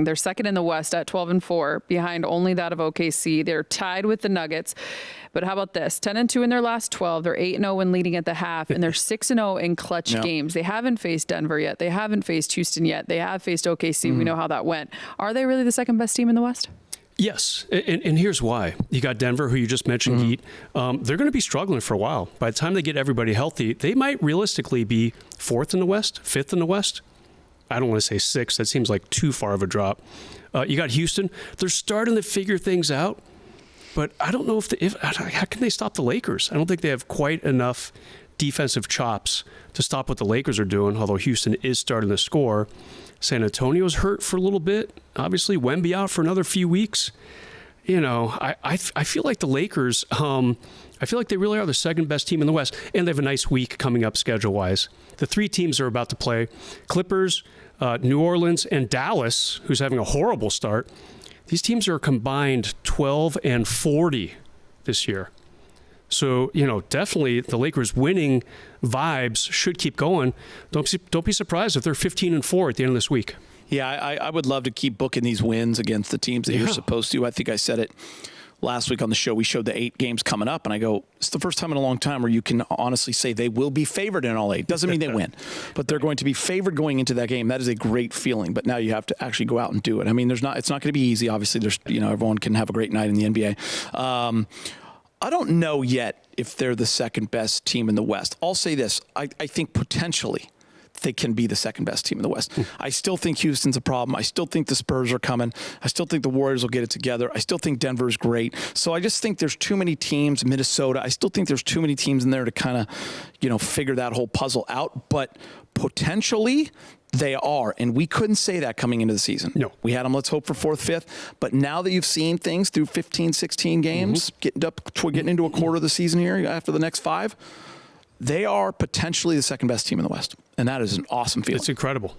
They're second in the West at 12-4, behind only that of OKC. They're tied with the Nuggets. But how about this? 10-2 in their last 12. They're 8-0 when leading at the half, and they're 6-0 in clutch games. They haven't faced Denver yet. They haven't faced Houston yet. They have faced OKC. We know how that went. Are they really the second best team in the West? Yes, and here's why. You got Denver, who you just mentioned, Heat. They're going to be struggling for a while. By the time they get everybody healthy, they might realistically be fourth in the West, fifth in the West. I don't want to say sixth. That seems like too far of a drop. You got Houston. They're starting to figure things out, but I don't know how can they stop the Lakers? I don't think they have quite enough defensive chops to stop what the Lakers are doing, although Houston is starting to score. San Antonio's hurt for a little bit. Obviously, Wemby out for another few weeks. You know, I feel like the Lakers, I feel like they really are the second best team in the West, and they have a nice week coming up schedule-wise. The three teams are about to play: Clippers, New Orleans, and Dallas, who's having a horrible start. These teams are combined 12-40 this year. So, you know, definitely the Lakers winning vibes should keep going. Don't be surprised if they're 15-4 at the end of this week. Yeah, I would love to keep booking these wins against the teams that you're supposed to. I think I said it last week on the show. We showed the 8 games coming up, and I go, it's the first time in a long time where you can honestly say they will be favored in all 8. Doesn't mean they win, but they're going to be favored going into that game. That is a great feeling, but now you have to actually go out and do it. I mean, it's not going to be easy. Obviously, everyone can have a great night in the NBA. I don't know yet if they're the second best team in the West. I'll say this. I think potentially they can be the second best team in the West. I still think Houston's a problem. I still think the Spurs are coming. I still think the Warriors will get it together. I still think Denver's great. So I just think there's too many teams. Minnesota, I still think there's too many teams in there to kind of, figure that whole puzzle out. But potentially they are, and we couldn't say that coming into the season. No. We had them, let's hope, for 4th, 5th. But now that you've seen things through 15, 16 games, getting into a quarter of the season here after the next 5, they are potentially the second best team in the West. And that is an awesome feeling. It's incredible.